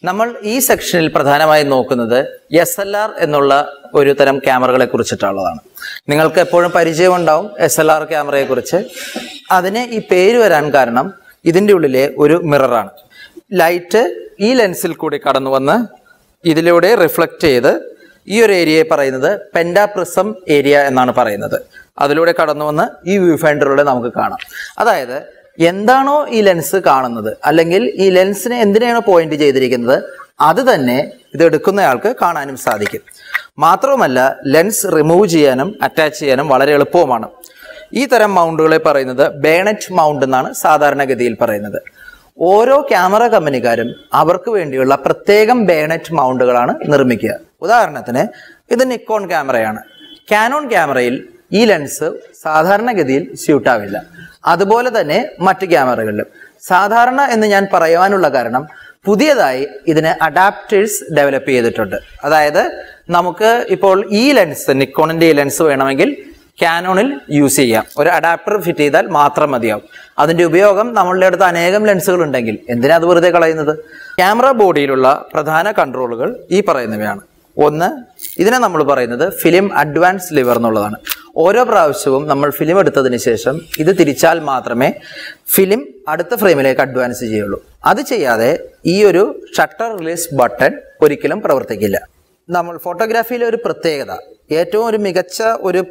നമ്മൾ ഈ സെക്ഷനിൽ പ്രധാനമായും നോക്കുന്നത് SLR എന്നുള്ള ഒരു തരം ക്യാമറകളെ കുറിച്ചിട്ടുള്ളതാണ്. നിങ്ങൾക്ക് എപ്പോഴും പരിചയമുണ്ടാവും SLR ക്യാമറയെ കുറിച്ച്. അതിന് ഈ പേര് വരാൻ കാരണം ഇതിൻ്റെ ഉള്ളിലെ ഒരു മിററാണ്. ലൈറ്റ് ഈ ലെൻസിൽ കൂടി കടന്നു വന്ന് ഇതിലൂടെ റിഫ്ലക്റ്റ് ചെയ്ത് ഈ ഒരു ഏരിയയെ പറയുന്നത് പെൻഡാപ്രിസം ഏരിയ എന്നാണ് പറയുന്നത്. അതിലൂടെ കടന്നു വന്ന് ഈ വ്യൂ ഫൈൻഡറിലൂടെ നമുക്ക് കാണാം. അതായത് എന്താണോ ഈ ലെൻസ് കാണുന്നത്, അല്ലെങ്കിൽ ഈ ലെൻസിനെ എന്തിനാണോ പോയിന്റ് ചെയ്തിരിക്കുന്നത്, അത് തന്നെ ഇത് എടുക്കുന്നയാൾക്ക് കാണാനും സാധിക്കും. മാത്രവുമല്ല ലെൻസ് റിമൂവ് ചെയ്യാനും അറ്റാച്ച് ചെയ്യാനും വളരെ എളുപ്പവുമാണ്. ഈ തരം മൗണ്ടുകളെ പറയുന്നത് ബേണറ്റ് മൗണ്ട് എന്നാണ് സാധാരണഗതിയിൽ പറയുന്നത്. ഓരോ ക്യാമറ കമ്പനിക്കാരും അവർക്ക് വേണ്ടിയുള്ള പ്രത്യേകം ബേണറ്റ് മൗണ്ടുകളാണ് നിർമ്മിക്കുക. ഉദാഹരണത്തിന് ഇത് നിക്കോൺ ക്യാമറയാണ്. കാനോൺ ക്യാമറയിൽ ഈ ലെൻസ് സാധാരണഗതിയിൽ സ്യൂട്ടാവില്ല. അതുപോലെ തന്നെ മറ്റ് ക്യാമറകളിലും. സാധാരണ എന്ന് ഞാൻ പറയുവാനുള്ള കാരണം പുതിയതായി ഇതിന് അഡാപ്റ്റേഴ്സ് ഡെവലപ്പ് ചെയ്തിട്ടുണ്ട്. അതായത് നമുക്ക് ഇപ്പോൾ ഈ ലെൻസ്, നിക്കോണിൻ്റെ ഈ ലെൻസ് വേണമെങ്കിൽ കാനോണിൽ യൂസ് ചെയ്യാം. ഒരു അഡാപ്റ്റർ ഫിറ്റ് ചെയ്താൽ മാത്രം മതിയാവും. അതിൻ്റെ ഉപയോഗം നമ്മളുടെ അടുത്ത് അനേകം ലെൻസുകൾ ഉണ്ടെങ്കിൽ എന്തിനാ അത് വെറുതെ കളയുന്നത്? ക്യാമറ ബോഡിയിലുള്ള പ്രധാന കൺട്രോളുകൾ ഈ പറയുന്നവയാണ്. ഒന്ന്, ഇതിനെ നമ്മൾ പറയുന്നത് ഫിലിം അഡ്വാൻസ് ലിവർ എന്നുള്ളതാണ്. ഓരോ പ്രാവശ്യവും നമ്മൾ ഫിലിം എടുത്തതിന് ശേഷം ഇത് തിരിച്ചാൽ മാത്രമേ ഫിലിം അടുത്ത ഫ്രെയിമിലേക്ക് അഡ്വാൻസ് ചെയ്യുള്ളൂ. അത് ചെയ്യാതെ ഈ ഒരു ഷട്ടർ റിലീസ് ബട്ടൺ ഒരിക്കലും പ്രവർത്തിക്കില്ല. നമ്മൾ ഫോട്ടോഗ്രാഫിയിലെ ഒരു പ്രത്യേകത, ഏറ്റവും ഒരു മികച്ച ഒരു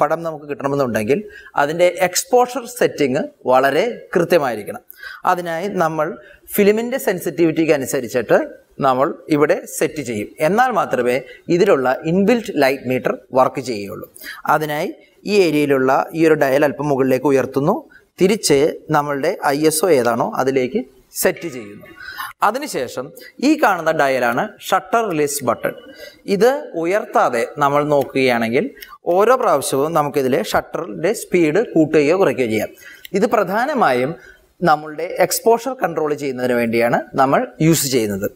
പടം നമുക്ക് കിട്ടണമെന്നുണ്ടെങ്കിൽ അതിൻ്റെ എക്സ്പോഷർ സെറ്റിംഗ് വളരെ കൃത്യമായിരിക്കണം. അതിനായി നമ്മൾ ഫിലിമിൻ്റെ സെൻസിറ്റിവിറ്റിക്ക് അനുസരിച്ചിട്ട് നമ്മൾ ഇവിടെ സെറ്റ് ചെയ്യും. എന്നാൽ മാത്രമേ ഇതിലുള്ള ഇൻബിൽറ്റ് ലൈറ്റ് മീറ്റർ വർക്ക് ചെയ്യുകയുള്ളൂ. അതിനായി ഈ ഏരിയയിലുള്ള ഈ ഒരു ഡയൽ അല്പം മുകളിലേക്ക് ഉയർത്തുന്നു. തിരിച്ച് നമ്മളുടെ ISO ഏതാണോ അതിലേക്ക് സെറ്റ് ചെയ്യുന്നു. അതിനുശേഷം ഈ കാണുന്ന ഡയലാണ് ഷട്ടർ റിലീസ് ബട്ടൺ. ഇത് ഉയർത്താതെ നമ്മൾ നോക്കുകയാണെങ്കിൽ ഓരോ പ്രാവശ്യവും നമുക്കിതിലെ ഷട്ടറിൻ്റെ സ്പീഡ് കൂട്ടുകയോ കുറയ്ക്കുകയോ ചെയ്യാം. ഇത് പ്രധാനമായും നമ്മളുടെ എക്സ്പോഷർ കൺട്രോൾ ചെയ്യുന്നതിന് വേണ്ടിയാണ് നമ്മൾ യൂസ് ചെയ്യുന്നത്.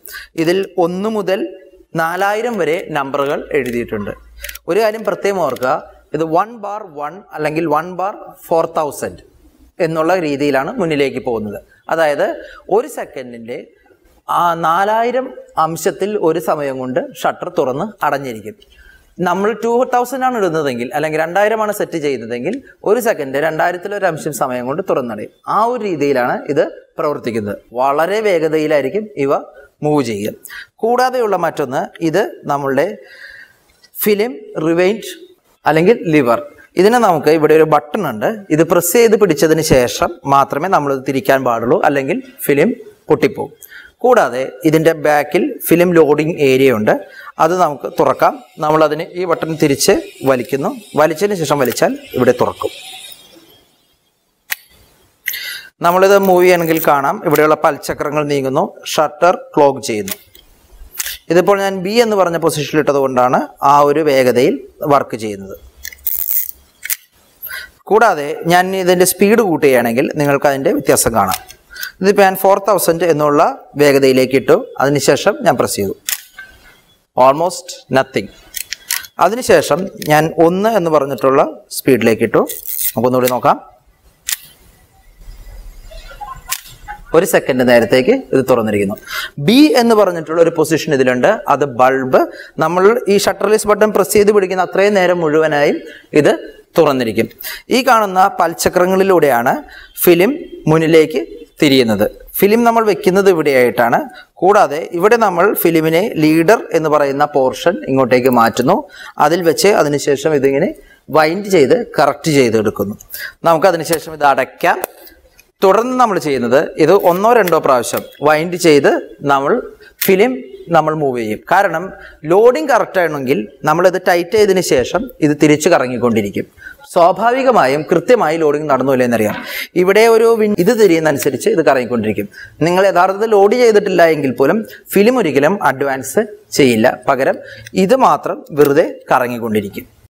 ഇതിൽ 1 മുതൽ 4000 വരെ നമ്പറുകൾ എഴുതിയിട്ടുണ്ട്. ഒരു കാര്യം പ്രത്യേകം ഓർക്കുക, ഇത് 1/1 അല്ലെങ്കിൽ 1/4000 എന്നുള്ള രീതിയിലാണ് മുന്നിലേക്ക് പോകുന്നത്. അതായത് ഒരു സെക്കൻഡിൻ്റെ 4000 അംശത്തിൽ ഒരു സമയം കൊണ്ട് ഷട്ടർ തുറന്ന് അടഞ്ഞിരിക്കും. നമ്മൾ 2000 ആണ് ഇടുന്നതെങ്കിൽ അല്ലെങ്കിൽ 2000 സെറ്റ് ചെയ്യുന്നതെങ്കിൽ ഒരു സെക്കൻഡ് 2000 അംശം സമയം കൊണ്ട് തുറന്നടയും. ആ ഒരു രീതിയിലാണ് ഇത് പ്രവർത്തിക്കുന്നത്. വളരെ വേഗതയിലായിരിക്കും ഇവ മൂവ് ചെയ്യുക. കൂടാതെയുള്ള മറ്റൊന്ന്, ഇത് നമ്മളുടെ ഫിലിം റിവൈൻഡ് അല്ലെങ്കിൽ ലിവർ. ഇതിന് നമുക്ക് ഇവിടെ ഒരു ബട്ടൺ ഉണ്ട്. ഇത് പ്രസ് ചെയ്ത് പിടിച്ചതിന് ശേഷം മാത്രമേ നമ്മളിത് തിരിക്കാൻ പാടുള്ളൂ, അല്ലെങ്കിൽ ഫിലിം പൊട്ടിപ്പോകും. കൂടാതെ ഇതിൻ്റെ ബാക്കിൽ ഫിലിം ലോഡിംഗ് ഏരിയ ഉണ്ട്. അത് നമുക്ക് തുറക്കാം. നമ്മളതിന് ഈ ബട്ടൺ തിരിച്ച് വലിക്കുന്നു. വലിച്ചതിന് ശേഷം വലിച്ചാൽ ഇവിടെ തുറക്കും. നമ്മളിത് മൂവ് ചെയ്യണമെങ്കിൽ കാണാം, ഇവിടെയുള്ള പൽചക്രങ്ങൾ നീങ്ങുന്നു, ഷട്ടർ ക്ലോക്ക് ചെയ്യുന്നു. ഇതിപ്പോൾ ഞാൻ B എന്ന് പറഞ്ഞ പൊസിഷനിൽ ഇട്ടത് കൊണ്ടാണ് ആ ഒരു വേഗതയിൽ വർക്ക് ചെയ്യുന്നത്. കൂടാതെ ഞാൻ ഇതിൻ്റെ സ്പീഡ് കൂട്ടുകയാണെങ്കിൽ നിങ്ങൾക്ക് അതിൻ്റെ വ്യത്യാസം കാണാം. ഇതിപ്പോൾ ഞാൻ 4000 എന്നുള്ള വേഗതയിലേക്ക് ഇട്ടു. അതിനുശേഷം ഞാൻ പ്രസ് ചെയ്തു, ഓൾമോസ്റ്റ് നത്തിങ്. അതിനുശേഷം ഞാൻ 1 എന്ന് പറഞ്ഞിട്ടുള്ള സ്പീഡിലേക്ക് ഇട്ടു. നമുക്കൊന്നുകൂടി നോക്കാം. ഒരു സെക്കൻഡ് നേരത്തേക്ക് ഇത് തുറന്നിരിക്കുന്നു. B എന്ന് പറഞ്ഞിട്ടുള്ള ഒരു പൊസിഷൻ ഇതിലുണ്ട്, അത് ബൾബ്. നമ്മൾ ഈ ഷട്ടർ റിലീസ് ബട്ടൺ പ്രസ് ചെയ്ത് പിടിക്കുന്ന അത്രയും നേരം മുഴുവനായും ഇത് തുറന്നിരിക്കും. ഈ കാണുന്ന പൽചക്രങ്ങളിലൂടെയാണ് ഫിലിം മുന്നിലേക്ക് തിരിയുന്നത്. ഫിലിം നമ്മൾ വെക്കുന്നത് ഇവിടെയായിട്ടാണ്. കൂടാതെ ഇവിടെ നമ്മൾ ഫിലിമിനെ ലീഡർ എന്ന് പറയുന്ന പോർഷൻ ഇങ്ങോട്ടേക്ക് മാറ്റുന്നു. അതിൽ വെച്ച് അതിനുശേഷം ഇതിങ്ങനെ വൈൻഡ് ചെയ്ത് കറക്റ്റ് ചെയ്തെടുക്കുന്നു. നമുക്കതിനുശേഷം ഇത് അടയ്ക്കാം. തുടർന്ന് നമ്മൾ ചെയ്യുന്നത് ഇത് 1-2 പ്രാവശ്യം വൈൻഡ് ചെയ്ത് ഫിലിം നമ്മൾ മൂവ് ചെയ്യും. കാരണം ലോഡിങ് കറക്റ്റ് ആണെങ്കിൽ നമ്മളിത് ടൈറ്റ് ചെയ്തതിന് ശേഷം ഇത് തിരിച്ച് കറങ്ങിക്കൊണ്ടിരിക്കും. സ്വാഭാവികമായും കൃത്യമായി ലോഡിംഗ് നടന്നില്ല എന്നറിയാം. ഇവിടെ ഒരു ഇത് തിരിയുന്നതനുസരിച്ച് ഇത് കറങ്ങിക്കൊണ്ടിരിക്കും. നിങ്ങൾ യഥാർത്ഥത്തിൽ ലോഡ് ചെയ്തിട്ടില്ല എങ്കിൽ പോലും ഫിലിം ഒരിക്കലും അഡ്വാൻസ് ചെയ്യില്ല, പകരം ഇത് മാത്രം വെറുതെ കറങ്ങിക്കൊണ്ടിരിക്കും.